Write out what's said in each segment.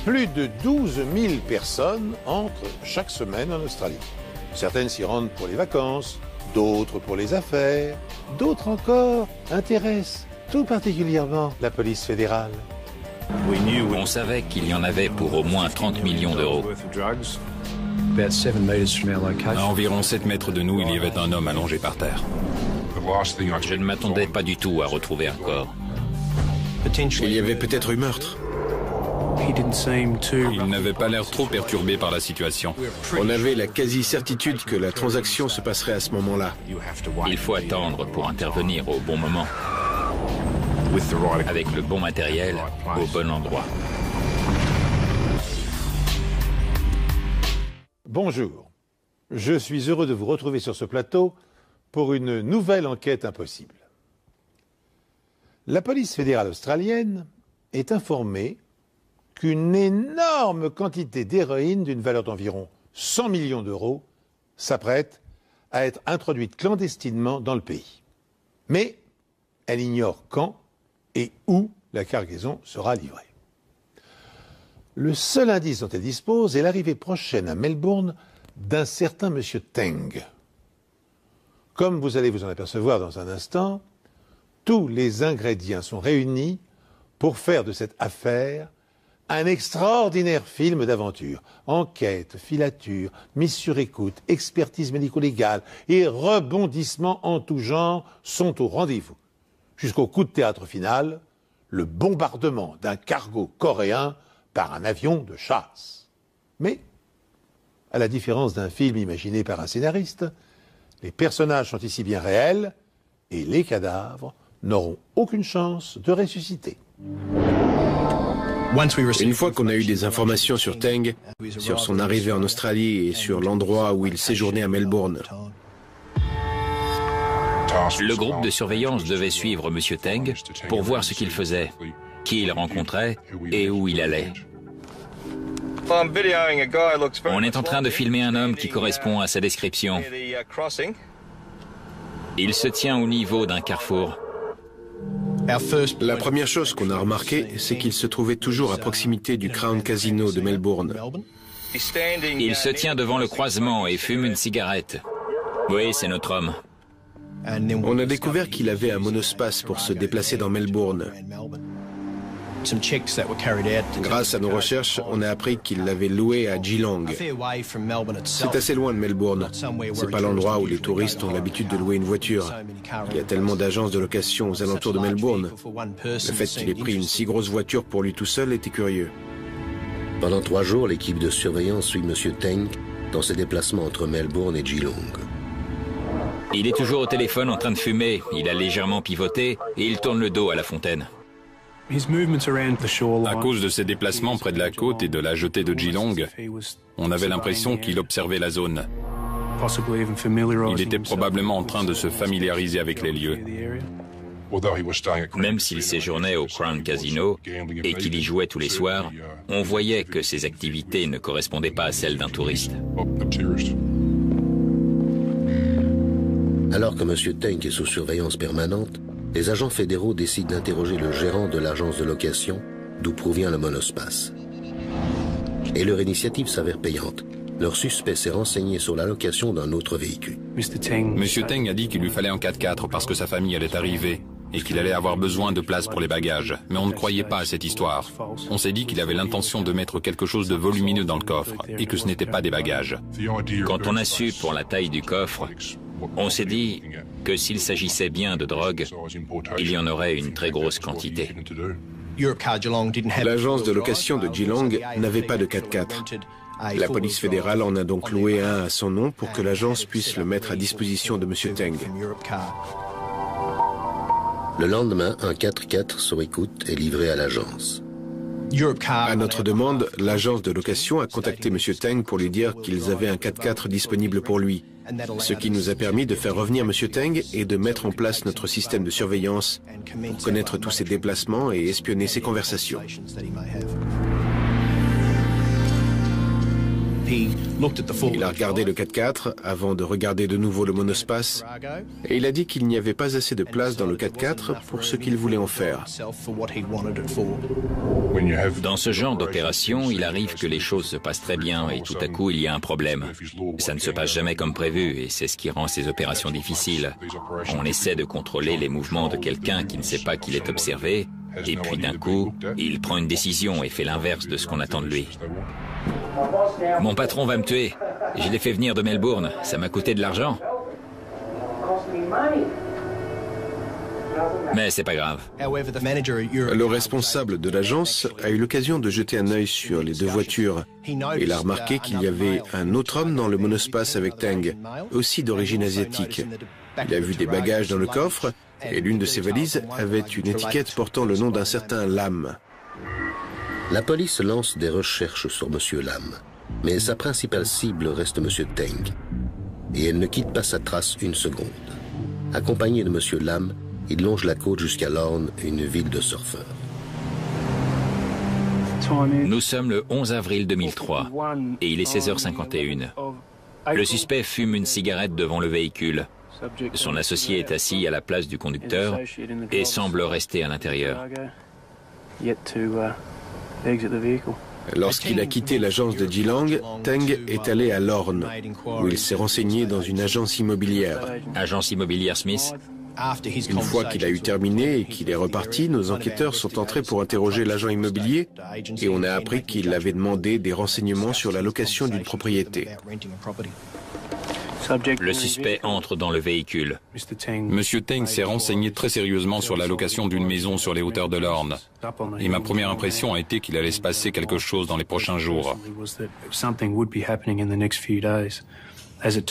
Plus de 12 000 personnes entrent chaque semaine en Australie. Certaines s'y rendent pour les vacances, d'autres pour les affaires, d'autres encore intéressent tout particulièrement la police fédérale. On savait qu'il y en avait pour au moins 30 millions d'euros. À environ 7 mètres de nous, il y avait un homme allongé par terre. Je ne m'attendais pas du tout à retrouver un corps. Il y avait peut-être eu meurtre. Il n'avait pas l'air trop perturbé par la situation. On avait la quasi-certitude que la transaction se passerait à ce moment-là. Il faut attendre pour intervenir au bon moment, avec le bon matériel, au bon endroit. Bonjour, je suis heureux de vous retrouver sur ce plateau pour une nouvelle enquête impossible. La police fédérale australienne est informée qu'une énorme quantité d'héroïne d'une valeur d'environ 100 millions d'euros s'apprête à être introduite clandestinement dans le pays. Mais elle ignore quand et où la cargaison sera livrée. Le seul indice dont elle dispose est l'arrivée prochaine à Melbourne d'un certain monsieur Teng. Comme vous allez vous en apercevoir dans un instant, tous les ingrédients sont réunis pour faire de cette affaire un extraordinaire film d'aventure. Enquête, filature, mise sur écoute, expertise médico-légale et rebondissements en tout genre sont au rendez-vous. Jusqu'au coup de théâtre final, le bombardement d'un cargo coréen par un avion de chasse. Mais, à la différence d'un film imaginé par un scénariste, les personnages sont ici bien réels et les cadavres n'auront aucune chance de ressusciter. Une fois qu'on a eu des informations sur Teng, sur son arrivée en Australie et sur l'endroit où il séjournait à Melbourne, Le groupe de surveillance devait suivre M. Teng pour voir ce qu'il faisait, qui il rencontrait et où il allait. On est en train de filmer un homme qui correspond à sa description. Il se tient au niveau d'un carrefour. la première chose qu'on a remarqué, c'est qu'il se trouvait toujours à proximité du Crown Casino de Melbourne. Il se tient devant le croisement et fume une cigarette. Oui, c'est notre homme. On a découvert qu'il avait un monospace pour se déplacer dans Melbourne. Grâce à nos recherches, on a appris qu'il l'avait loué à Geelong. C'est assez loin de Melbourne. C'est pas l'endroit où les touristes ont l'habitude de louer une voiture. Il y a tellement d'agences de location aux alentours de Melbourne. Le fait qu'il ait pris une si grosse voiture pour lui tout seul était curieux. Pendant 3 jours, l'équipe de surveillance suit M. Teng dans ses déplacements entre Melbourne et Geelong. Il est toujours au téléphone en train de fumer. Il a légèrement pivoté et il tourne le dos à la fontaine. À cause de ses déplacements près de la côte et de la jetée de Geelong, on avait l'impression qu'il observait la zone. Il était probablement en train de se familiariser avec les lieux. Même s'il séjournait au Crown Casino et qu'il y jouait tous les soirs, on voyait que ses activités ne correspondaient pas à celles d'un touriste. Alors que M. Teng est sous surveillance permanente, les agents fédéraux décident d'interroger le gérant de l'agence de location d'où provient le monospace. Et leur initiative s'avère payante. Leur suspect s'est renseigné sur la location d'un autre véhicule. Monsieur Teng a dit qu'il lui fallait un 4x4 parce que sa famille allait arriver et qu'il allait avoir besoin de place pour les bagages. Mais on ne croyait pas à cette histoire. On s'est dit qu'il avait l'intention de mettre quelque chose de volumineux dans le coffre et que ce n'était pas des bagages. Quand on a su pour la taille du coffre, on s'est dit que s'il s'agissait bien de drogue, il y en aurait une très grosse quantité. L'agence de location de Geelong n'avait pas de 4x4. La police fédérale en a donc loué un à son nom pour que l'agence puisse le mettre à disposition de M. Teng. Le lendemain, un 4x4 sur écoute est livré à l'agence. À notre demande, l'agence de location a contacté M. Teng pour lui dire qu'ils avaient un 4x4 disponible pour lui, ce qui nous a permis de faire revenir M. Teng et de mettre en place notre système de surveillance pour connaître tous ses déplacements et espionner ses conversations. Il a regardé le 4x4 avant de regarder de nouveau le monospace et il a dit qu'il n'y avait pas assez de place dans le 4x4 pour ce qu'il voulait en faire. Dans ce genre d'opération, il arrive que les choses se passent très bien et tout à coup il y a un problème. Ça ne se passe jamais comme prévu et c'est ce qui rend ces opérations difficiles. On essaie de contrôler les mouvements de quelqu'un qui ne sait pas qu'il est observé et puis d'un coup, il prend une décision et fait l'inverse de ce qu'on attend de lui. Mon patron va me tuer. Je l'ai fait venir de Melbourne. Ça m'a coûté de l'argent. Mais c'est pas grave. Le responsable de l'agence a eu l'occasion de jeter un œil sur les deux voitures. Il a remarqué qu'il y avait un autre homme dans le monospace avec Teng, aussi d'origine asiatique. Il a vu des bagages dans le coffre et l'une de ses valises avait une étiquette portant le nom d'un certain Lam. La police lance des recherches sur M. Lam, mais sa principale cible reste M. Teng. Et elle ne quitte pas sa trace une seconde. Accompagné de M. Lam, il longe la côte jusqu'à Lorne, une ville de surfeurs. Nous sommes le 11 avril 2003 et il est 16h51. Le suspect fume une cigarette devant le véhicule. Son associé est assis à la place du conducteur et semble rester à l'intérieur. Lorsqu'il a quitté l'agence de Geelong, Teng est allé à Lorne, où il s'est renseigné dans une agence immobilière. Agence immobilière Smith. Une fois qu'il a eu terminé et qu'il est reparti, nos enquêteurs sont entrés pour interroger l'agent immobilier et on a appris qu'il avait demandé des renseignements sur la location d'une propriété. Le suspect entre dans le véhicule. Monsieur Teng s'est renseigné très sérieusement sur la location d'une maison sur les hauteurs de Lorne. Et ma première impression a été qu'il allait se passer quelque chose dans les prochains jours.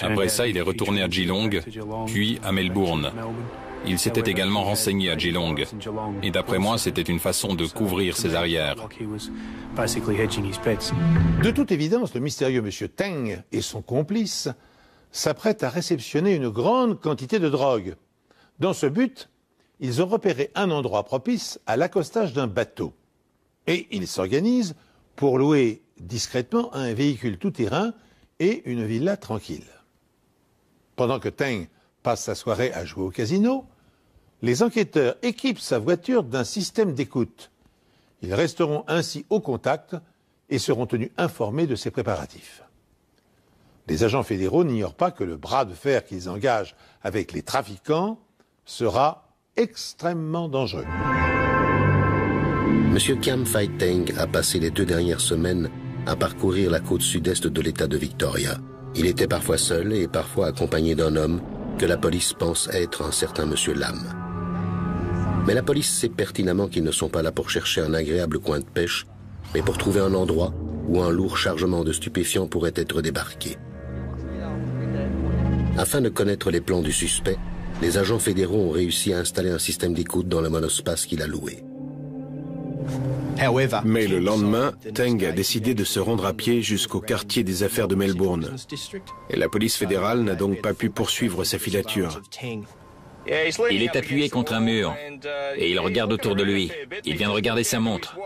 Après ça, il est retourné à Geelong, puis à Melbourne. Il s'était également renseigné à Geelong. Et d'après moi, c'était une façon de couvrir ses arrières. De toute évidence, le mystérieux M. Teng et son complice s'apprêtent à réceptionner une grande quantité de drogue. Dans ce but, ils ont repéré un endroit propice à l'accostage d'un bateau. Et ils s'organisent pour louer discrètement un véhicule tout-terrain et une villa tranquille. Pendant que Teng passe sa soirée à jouer au casino, les enquêteurs équipent sa voiture d'un système d'écoute. Ils resteront ainsi au contact et seront tenus informés de ses préparatifs. Les agents fédéraux n'ignorent pas que le bras de fer qu'ils engagent avec les trafiquants sera extrêmement dangereux. M. Kam Fai Teng a passé les 2 dernières semaines à parcourir la côte sud-est de l'État de Victoria. Il était parfois seul et parfois accompagné d'un homme que la police pense être un certain M. Lam. Mais la police sait pertinemment qu'ils ne sont pas là pour chercher un agréable coin de pêche, mais pour trouver un endroit où un lourd chargement de stupéfiants pourrait être débarqué. Afin de connaître les plans du suspect, les agents fédéraux ont réussi à installer un système d'écoute dans le monospace qu'il a loué. Mais le lendemain, Teng a décidé de se rendre à pied jusqu'au quartier des affaires de Melbourne. Et la police fédérale n'a donc pas pu poursuivre sa filature. Il est appuyé contre un mur et il regarde autour de lui. Il vient de regarder sa montre.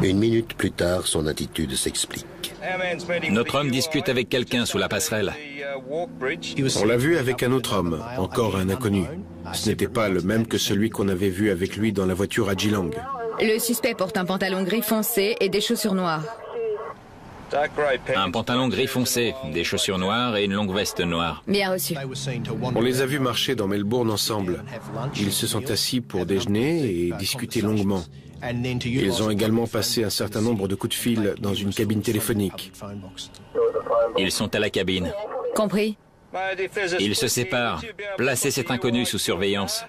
Une minute plus tard, son attitude s'explique. Notre homme discute avec quelqu'un sous la passerelle. On l'a vu avec un autre homme, encore un inconnu. Ce n'était pas le même que celui qu'on avait vu avec lui dans la voiture à Geelong. Le suspect porte un pantalon gris foncé et des chaussures noires. Un pantalon gris foncé, des chaussures noires et une longue veste noire. Bien reçu. On les a vus marcher dans Melbourne ensemble. Ils se sont assis pour déjeuner et discuter longuement. Ils ont également passé un certain nombre de coups de fil dans une cabine téléphonique. Ils sont à la cabine. Compris. Ils se séparent. Placez cet inconnu sous surveillance.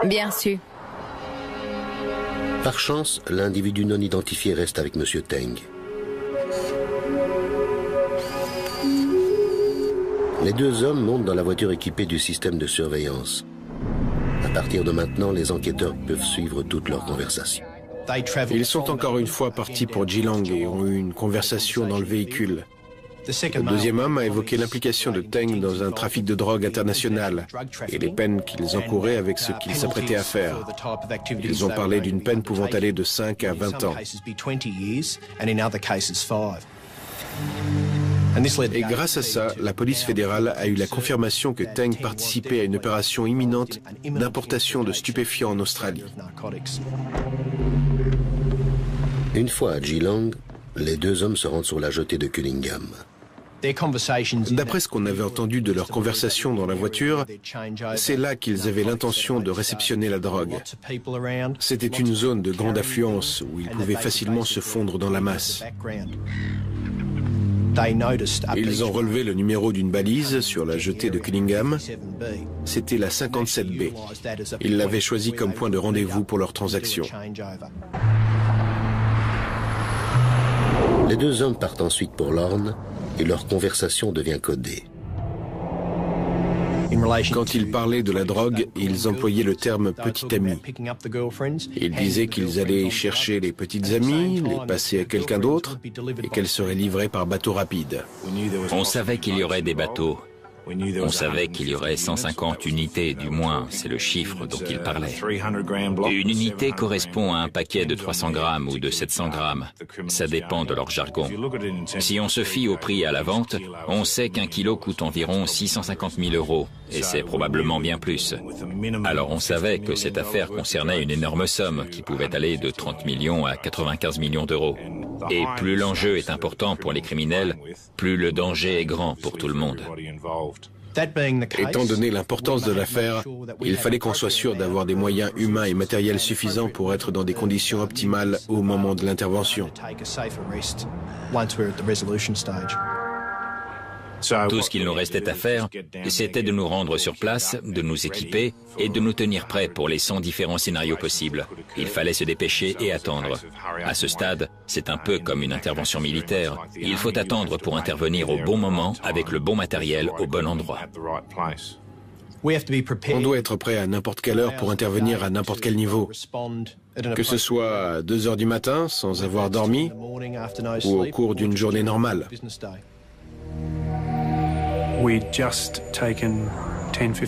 Bien reçu. Par chance, l'individu non identifié reste avec M. Teng. Les 2 hommes montent dans la voiture équipée du système de surveillance. À partir de maintenant, les enquêteurs peuvent suivre toute leur conversation. Ils sont encore une fois partis pour Geelong et ont eu une conversation dans le véhicule. Le deuxième homme a évoqué l'implication de Teng dans un trafic de drogue international et les peines qu'ils encouraient avec ce qu'ils s'apprêtaient à faire. Ils ont parlé d'une peine pouvant aller de 5 à 20 ans. Et grâce à ça, la police fédérale a eu la confirmation que Teng participait à une opération imminente d'importation de stupéfiants en Australie. Une fois à Geelong, les deux hommes se rendent sur la jetée de Cunningham. D'après ce qu'on avait entendu de leur conversation dans la voiture, c'est là qu'ils avaient l'intention de réceptionner la drogue. C'était une zone de grande affluence où ils pouvaient facilement se fondre dans la masse. Ils ont relevé le numéro d'une balise sur la jetée de Cunningham. C'était la 57B. Ils l'avaient choisi comme point de rendez-vous pour leur transaction. Les deux hommes partent ensuite pour Lorne et leur conversation devient codée. Quand ils parlaient de la drogue, ils employaient le terme « petit ami ». Ils disaient qu'ils allaient chercher les petites amies, les passer à quelqu'un d'autre et qu'elles seraient livrées par bateau rapide. On savait qu'il y aurait des bateaux. On savait qu'il y aurait 150 unités, du moins, c'est le chiffre dont il parlait. Une unité correspond à un paquet de 300 grammes ou de 700 grammes. Ça dépend de leur jargon. Si on se fie au prix à la vente, on sait qu'un kilo coûte environ 650 000 €, et c'est probablement bien plus. Alors on savait que cette affaire concernait une énorme somme qui pouvait aller de 30 millions à 95 millions d'euros. Et plus l'enjeu est important pour les criminels, plus le danger est grand pour tout le monde. Étant donné l'importance de l'affaire, il fallait qu'on soit sûr d'avoir des moyens humains et matériels suffisants pour être dans des conditions optimales au moment de l'intervention. Tout ce qu'il nous restait à faire, c'était de nous rendre sur place, de nous équiper et de nous tenir prêts pour les 100 différents scénarios possibles. Il fallait se dépêcher et attendre. À ce stade, c'est un peu comme une intervention militaire. Il faut attendre pour intervenir au bon moment, avec le bon matériel, au bon endroit. On doit être prêt à n'importe quelle heure pour intervenir à n'importe quel niveau. Que ce soit à 2 heures du matin, sans avoir dormi, ou au cours d'une journée normale.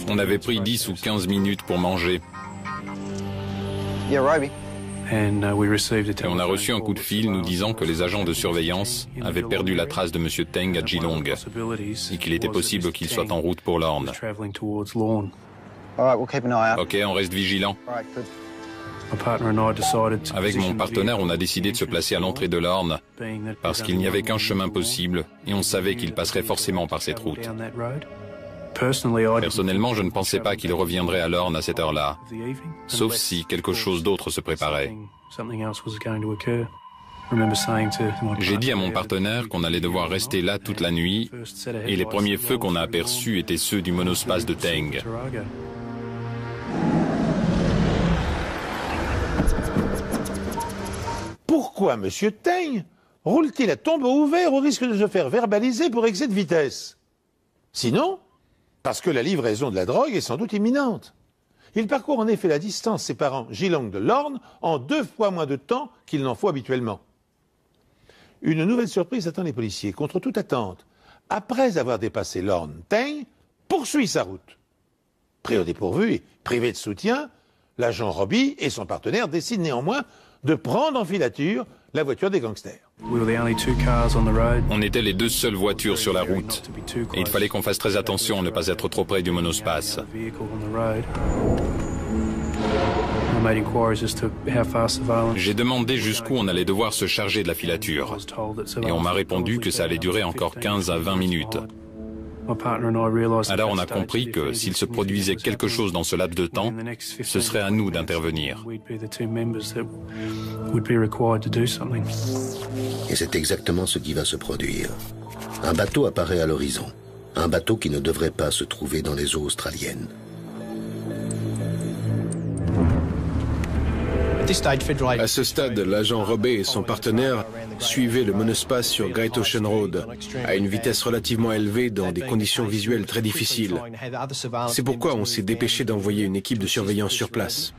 On avait pris 10 ou 15 minutes pour manger. Et on a reçu un coup de fil nous disant que les agents de surveillance avaient perdu la trace de M. Teng à Geelong et qu'il était possible qu'il soit en route pour Lorne. Ok, on reste vigilant. Avec mon partenaire, on a décidé de se placer à l'entrée de Lorne parce qu'il n'y avait qu'un chemin possible et on savait qu'il passerait forcément par cette route. Personnellement, je ne pensais pas qu'il reviendrait à Lorne à cette heure-là, sauf si quelque chose d'autre se préparait. J'ai dit à mon partenaire qu'on allait devoir rester là toute la nuit et les premiers feux qu'on a aperçus étaient ceux du monospace de Teng. Pourquoi M. Teng roule-t-il à tombeau ouvert au risque de se faire verbaliser pour excès de vitesse? Sinon, parce que la livraison de la drogue est sans doute imminente. Il parcourt en effet la distance séparant Geelong de Lorne en 2 fois moins de temps qu'il n'en faut habituellement. Une nouvelle surprise attend les policiers. Contre toute attente, après avoir dépassé Lorne, Teng poursuit sa route. Pris au dépourvu et privé de soutien, l'agent Robbie et son partenaire décident néanmoins de prendre en filature la voiture des gangsters. On était les 2 seules voitures sur la route et il fallait qu'on fasse très attention à ne pas être trop près du monospace. J'ai demandé jusqu'où on allait devoir se charger de la filature et on m'a répondu que ça allait durer encore 15 à 20 minutes. Alors on a compris que s'il se produisait quelque chose dans ce laps de temps, ce serait à nous d'intervenir. Et c'est exactement ce qui va se produire. Un bateau apparaît à l'horizon. Un bateau qui ne devrait pas se trouver dans les eaux australiennes. À ce stade, l'agent Robey et son partenaire suivaient le monospace sur Great Ocean Road à une vitesse relativement élevée dans des conditions visuelles très difficiles. C'est pourquoi on s'est dépêché d'envoyer une équipe de surveillance sur place.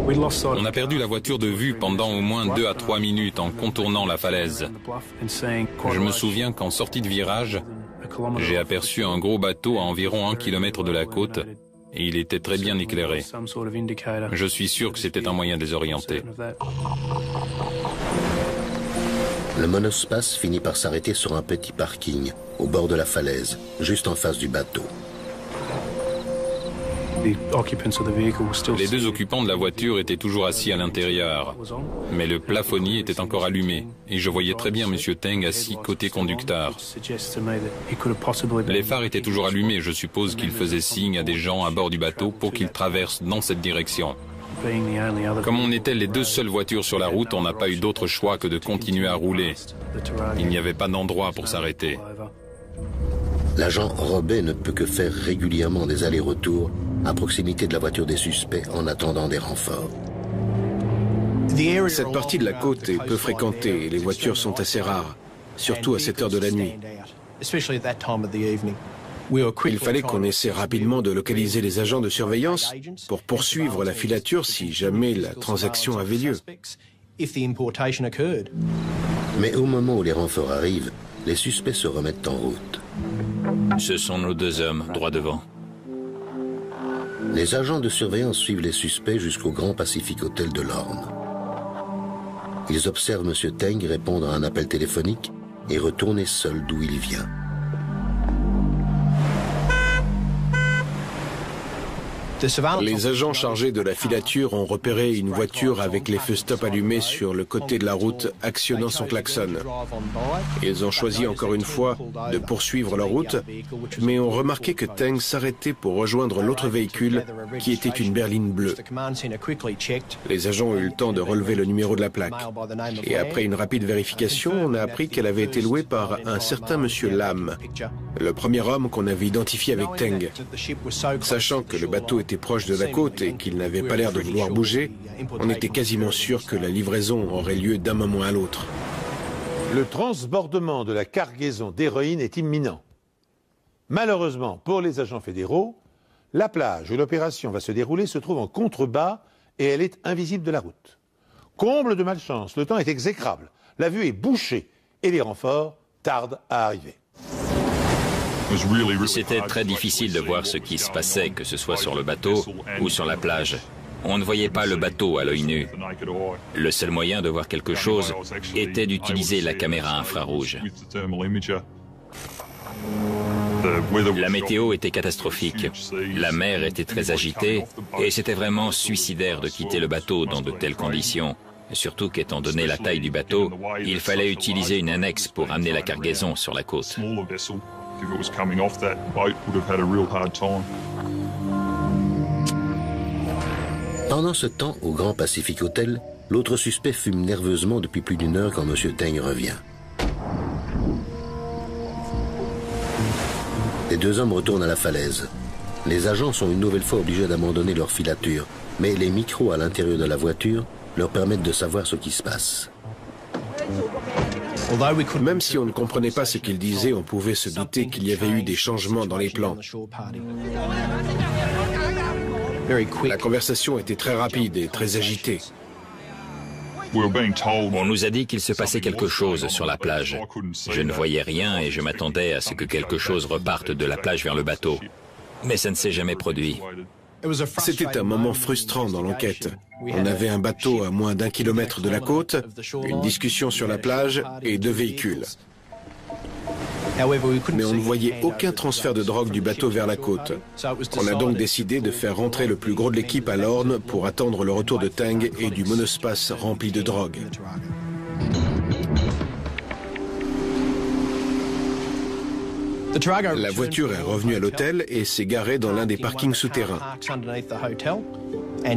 On a perdu la voiture de vue pendant au moins 2 à 3 minutes en contournant la falaise. Je me souviens qu'en sortie de virage, j'ai aperçu un gros bateau à environ 1 kilomètre de la côte et il était très bien éclairé. Je suis sûr que c'était un moyen de les orienter. Le monospace finit par s'arrêter sur un petit parking, au bord de la falaise, juste en face du bateau. Les 2 occupants de la voiture étaient toujours assis à l'intérieur, mais le plafonnier était encore allumé, et je voyais très bien M. Teng assis côté conducteur. Les phares étaient toujours allumés, je suppose qu'il faisait signe à des gens à bord du bateau pour qu'ils traversent dans cette direction. Comme on était les 2 seules voitures sur la route, on n'a pas eu d'autre choix que de continuer à rouler. Il n'y avait pas d'endroit pour s'arrêter. L'agent Robet ne peut que faire régulièrement des allers-retours à proximité de la voiture des suspects en attendant des renforts. Cette partie de la côte est peu fréquentée et les voitures sont assez rares, surtout à cette heure de la nuit. Il fallait qu'on essaie rapidement de localiser les agents de surveillance pour poursuivre la filature si jamais la transaction avait lieu. Mais au moment où les renforts arrivent, les suspects se remettent en route. Ce sont nos 2 hommes, droit devant. Les agents de surveillance suivent les suspects jusqu'au Grand Pacific Hotel de Lorne. Ils observent M. Teng répondre à un appel téléphonique et retourner seul d'où il vient. Les agents chargés de la filature ont repéré une voiture avec les feux stop allumés sur le côté de la route, actionnant son klaxon. Ils ont choisi encore une fois de poursuivre leur route, mais ont remarqué que Teng s'arrêtait pour rejoindre l'autre véhicule qui était une berline bleue. Les agents ont eu le temps de relever le numéro de la plaque. Et après une rapide vérification, on a appris qu'elle avait été louée par un certain monsieur Lam, le premier homme qu'on avait identifié avec Teng. Sachant que le bateau était proche de la côte et qu'il n'avait pas l'air de vouloir bouger, on était quasiment sûr que la livraison aurait lieu d'un moment à l'autre. Le transbordement de la cargaison d'héroïne est imminent. Malheureusement pour les agents fédéraux, la plage où l'opération va se dérouler se trouve en contrebas et elle est invisible de la route. Comble de malchance, le temps est exécrable, la vue est bouchée et les renforts tardent à arriver. C'était très difficile de voir ce qui se passait, que ce soit sur le bateau ou sur la plage. On ne voyait pas le bateau à l'œil nu. Le seul moyen de voir quelque chose était d'utiliser la caméra infrarouge. La météo était catastrophique. La mer était très agitée et c'était vraiment suicidaire de quitter le bateau dans de telles conditions. Surtout qu'étant donné la taille du bateau, il fallait utiliser une annexe pour amener la cargaison sur la côte. Pendant ce temps, au Grand Pacific Hotel, l'autre suspect fume nerveusement depuis plus d'1 heure quand M. Teng revient. Les 2 hommes retournent à la falaise. Les agents sont une nouvelle fois obligés d'abandonner leur filature, mais les micros à l'intérieur de la voiture leur permettent de savoir ce qui se passe. Même si on ne comprenait pas ce qu'ils disaient, on pouvait se douter qu'il y avait eu des changements dans les plans. La conversation était très rapide et très agitée. On nous a dit qu'il se passait quelque chose sur la plage. Je ne voyais rien et je m'attendais à ce que quelque chose reparte de la plage vers le bateau. Mais ça ne s'est jamais produit. C'était un moment frustrant dans l'enquête. On avait un bateau à moins d'1 kilomètre de la côte, une discussion sur la plage et 2 véhicules. Mais on ne voyait aucun transfert de drogue du bateau vers la côte. On a donc décidé de faire rentrer le plus gros de l'équipe à Lorne pour attendre le retour de Teng et du monospace rempli de drogue. La voiture est revenue à l'hôtel et s'est garée dans l'un des parkings souterrains.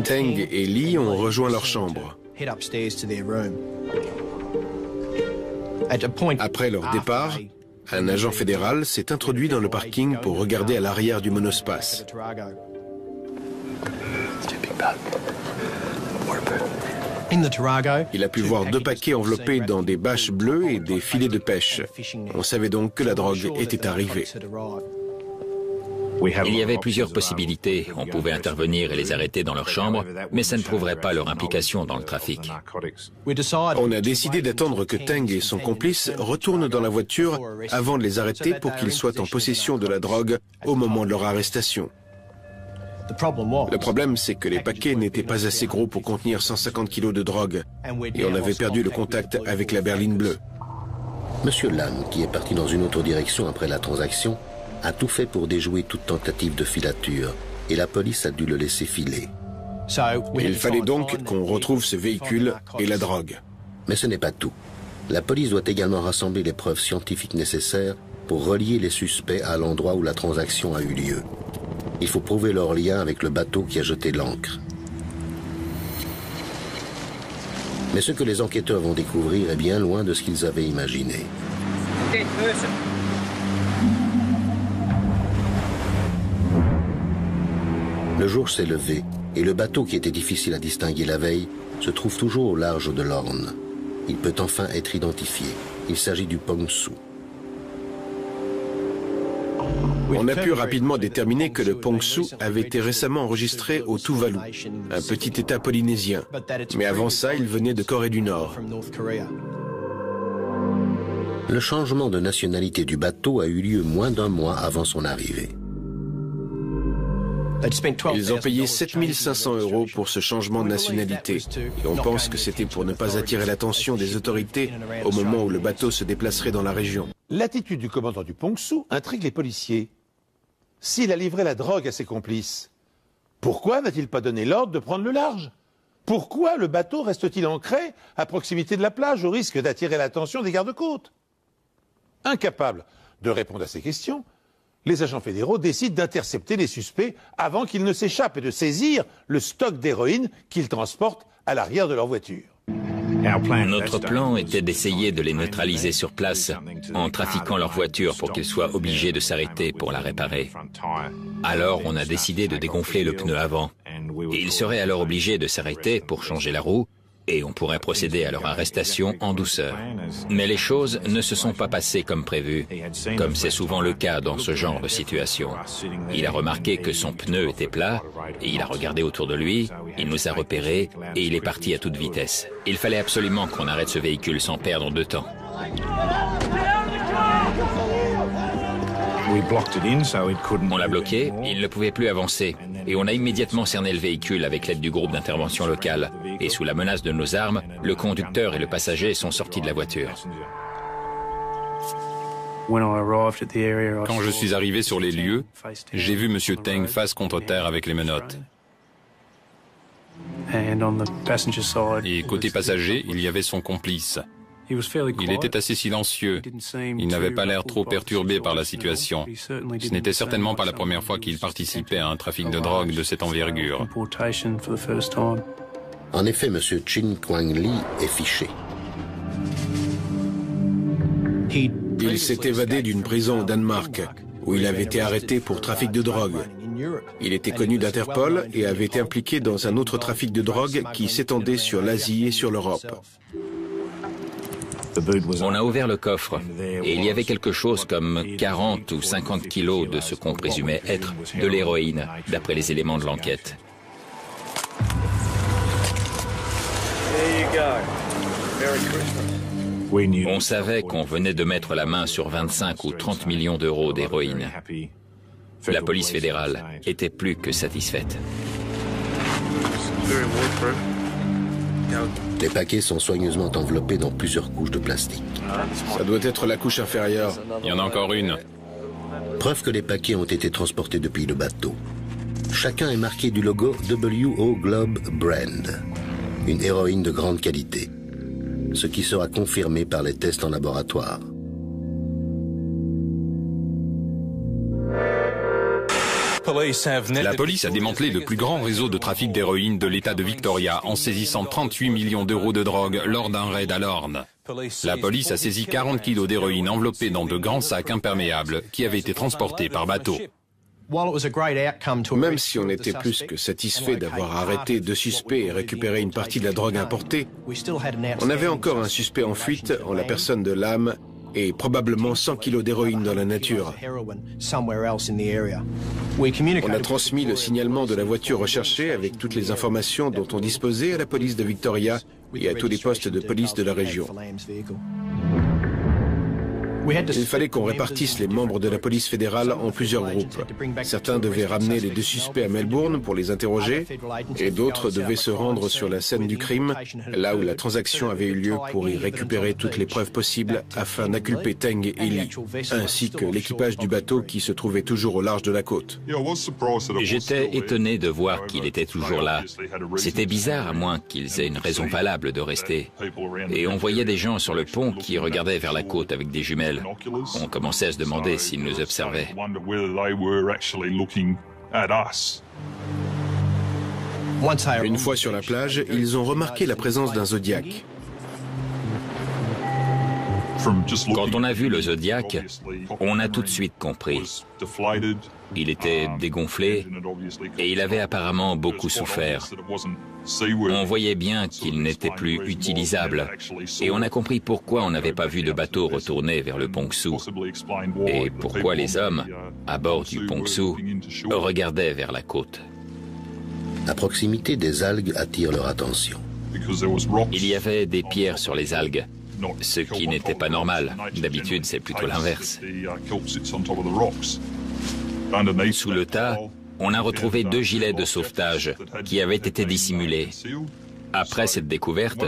Teng et Lee ont rejoint leur chambre. Après leur départ, un agent fédéral s'est introduit dans le parking pour regarder à l'arrière du monospace. Il a pu voir 2 paquets enveloppés dans des bâches bleues et des filets de pêche. On savait donc que la drogue était arrivée. Il y avait plusieurs possibilités. On pouvait intervenir et les arrêter dans leur chambre, mais ça ne prouverait pas leur implication dans le trafic. On a décidé d'attendre que Teng et son complice retournent dans la voiture avant de les arrêter pour qu'ils soient en possession de la drogue au moment de leur arrestation. Le problème, c'est que les paquets n'étaient pas assez gros pour contenir 150 kilos de drogue et on avait perdu le contact avec la berline bleue. Monsieur Lam, qui est parti dans une autre direction après la transaction, a tout fait pour déjouer toute tentative de filature et la police a dû le laisser filer. Il fallait donc qu'on retrouve ce véhicule et la drogue. Mais ce n'est pas tout. La police doit également rassembler les preuves scientifiques nécessaires pour relier les suspects à l'endroit où la transaction a eu lieu. Il faut prouver leur lien avec le bateau qui a jeté l'ancre. Mais ce que les enquêteurs vont découvrir est bien loin de ce qu'ils avaient imaginé. Le jour s'est levé et le bateau qui était difficile à distinguer la veille se trouve toujours au large de l'Orne. Il peut enfin être identifié. Il s'agit du Pongsu. On a pu rapidement déterminer que le Pongsu avait été récemment enregistré au Tuvalu, un petit État polynésien. Mais avant ça, il venait de Corée du Nord. Le changement de nationalité du bateau a eu lieu moins d'un mois avant son arrivée. Ils ont payé 7 500 € pour ce changement de nationalité. Et on pense que c'était pour ne pas attirer l'attention des autorités au moment où le bateau se déplacerait dans la région. L'attitude du commandant du Pongsu intrigue les policiers. S'il a livré la drogue à ses complices, pourquoi n'a-t-il pas donné l'ordre de prendre le large? Pourquoi le bateau reste-t-il ancré à proximité de la plage au risque d'attirer l'attention des gardes-côtes? Incapables de répondre à ces questions, les agents fédéraux décident d'intercepter les suspects avant qu'ils ne s'échappent et de saisir le stock d'héroïne qu'ils transportent à l'arrière de leur voiture. Notre plan était d'essayer de les neutraliser sur place en trafiquant leur voiture pour qu'ils soient obligés de s'arrêter pour la réparer. Alors on a décidé de dégonfler le pneu avant. Et ils seraient alors obligés de s'arrêter pour changer la roue et on pourrait procéder à leur arrestation en douceur. Mais les choses ne se sont pas passées comme prévu, comme c'est souvent le cas dans ce genre de situation. Il a remarqué que son pneu était plat, et il a regardé autour de lui, il nous a repérés, et il est parti à toute vitesse. Il fallait absolument qu'on arrête ce véhicule sans perdre de temps. On l'a bloqué, il ne pouvait plus avancer, et on a immédiatement cerné le véhicule avec l'aide du groupe d'intervention local. Et sous la menace de nos armes, le conducteur et le passager sont sortis de la voiture. Quand je suis arrivé sur les lieux, j'ai vu M. Teng face contre terre avec les menottes. Et côté passager, il y avait son complice. Il était assez silencieux. Il n'avait pas l'air trop perturbé par la situation. Ce n'était certainement pas la première fois qu'il participait à un trafic de drogue de cette envergure. En effet, M. Chin Kwang Lee est fiché. Il s'est évadé d'une prison au Danemark, où il avait été arrêté pour trafic de drogue. Il était connu d'Interpol et avait été impliqué dans un autre trafic de drogue qui s'étendait sur l'Asie et sur l'Europe. On a ouvert le coffre et il y avait quelque chose comme 40 ou 50 kilos de ce qu'on présumait être de l'héroïne, d'après les éléments de l'enquête. On savait qu'on venait de mettre la main sur 25 ou 30 millions d'euros d'héroïne. La police fédérale était plus que satisfaite. Les paquets sont soigneusement enveloppés dans plusieurs couches de plastique. Ça doit être la couche inférieure. Il y en a encore une. Preuve que les paquets ont été transportés depuis le bateau. Chacun est marqué du logo WO Globe Brand, une héroïne de grande qualité, ce qui sera confirmé par les tests en laboratoire. La police a démantelé le plus grand réseau de trafic d'héroïne de l'État de Victoria en saisissant 38 millions d'euros de drogue lors d'un raid à l'Orne. La police a saisi 40 kilos d'héroïne enveloppés dans de grands sacs imperméables qui avaient été transportés par bateau. Même si on était plus que satisfait d'avoir arrêté 2 suspects et récupéré une partie de la drogue importée, on avait encore un suspect en fuite en la personne de Lam et probablement 100 kilos d'héroïne dans la nature. On a transmis le signalement de la voiture recherchée avec toutes les informations dont on disposait à la police de Victoria et à tous les postes de police de la région. Il fallait qu'on répartisse les membres de la police fédérale en plusieurs groupes. Certains devaient ramener les deux suspects à Melbourne pour les interroger et d'autres devaient se rendre sur la scène du crime, là où la transaction avait eu lieu, pour y récupérer toutes les preuves possibles afin d'inculper Teng et Lee, ainsi que l'équipage du bateau qui se trouvait toujours au large de la côte. J'étais étonné de voir qu'il était toujours là. C'était bizarre, à moins qu'ils aient une raison valable de rester. Et on voyait des gens sur le pont qui regardaient vers la côte avec des jumelles. On commençait à se demander s'ils nous observaient. Une fois sur la plage, ils ont remarqué la présence d'un Zodiac. Quand on a vu le Zodiac, on a tout de suite compris. Il était dégonflé et il avait apparemment beaucoup souffert. On voyait bien qu'il n'était plus utilisable et on a compris pourquoi on n'avait pas vu de bateau retourner vers le Pong-Su et pourquoi les hommes, à bord du Pong-Su, regardaient vers la côte. La proximité des algues attire leur attention. Il y avait des pierres sur les algues, ce qui n'était pas normal. D'habitude, c'est plutôt l'inverse. Sous le tas, on a retrouvé 2 gilets de sauvetage qui avaient été dissimulés. Après cette découverte,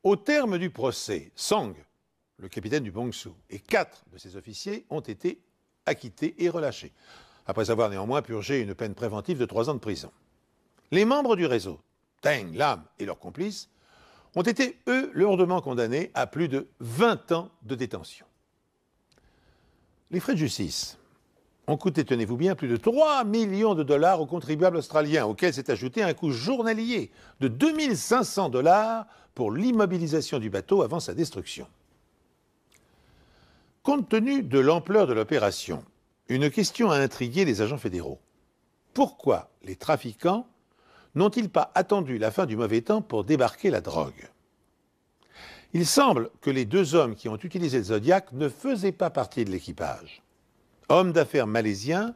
Au terme du procès, Song, le capitaine du Pong-Su, et 4 de ses officiers ont été acquittés et relâchés, après avoir néanmoins purgé une peine préventive de 3 ans de prison. Les membres du réseau, Teng, Lam et leurs complices, ont été, eux, lourdement condamnés à plus de 20 ans de détention. Les frais de justice ont coûté, tenez-vous bien, plus de 3 millions de dollars aux contribuables australiens, auxquels s'est ajouté un coût journalier de 2500 dollars pour l'immobilisation du bateau avant sa destruction. Compte tenu de l'ampleur de l'opération, une question a intrigué les agents fédéraux. Pourquoi les trafiquants n'ont-ils pas attendu la fin du mauvais temps pour débarquer la drogue? Il semble que les 2 hommes qui ont utilisé le Zodiac ne faisaient pas partie de l'équipage. Hommes d'affaires malaisiens,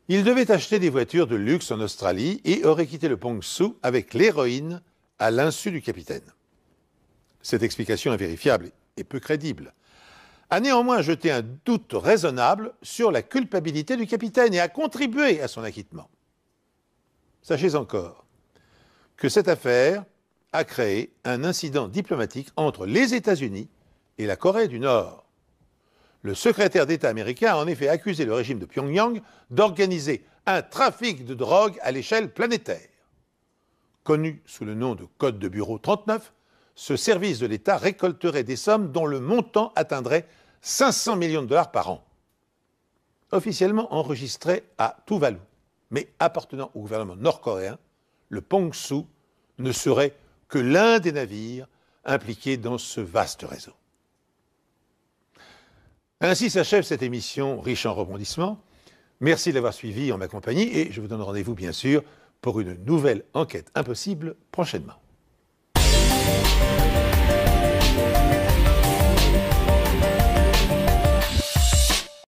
ils devaient acheter des voitures de luxe en Australie et auraient quitté le Pong-Su avec l'héroïne à l'insu du capitaine. Cette explication invérifiable et peu crédible a néanmoins jeté un doute raisonnable sur la culpabilité du capitaine et a contribué à son acquittement. Sachez encore que cette affaire a créé un incident diplomatique entre les États-Unis et la Corée du Nord. Le secrétaire d'État américain a en effet accusé le régime de Pyongyang d'organiser un trafic de drogue à l'échelle planétaire. Connu sous le nom de Code de Bureau 39, ce service de l'État récolterait des sommes dont le montant atteindrait 500 millions de dollars par an. Officiellement enregistré à Tuvalu, mais appartenant au gouvernement nord-coréen, le Pong-Su ne serait que l'un des navires impliqués dans ce vaste réseau. Ainsi s'achève cette émission riche en rebondissements. Merci de l'avoir suivi en ma compagnie et je vous donne rendez-vous bien sûr pour une nouvelle enquête impossible prochainement.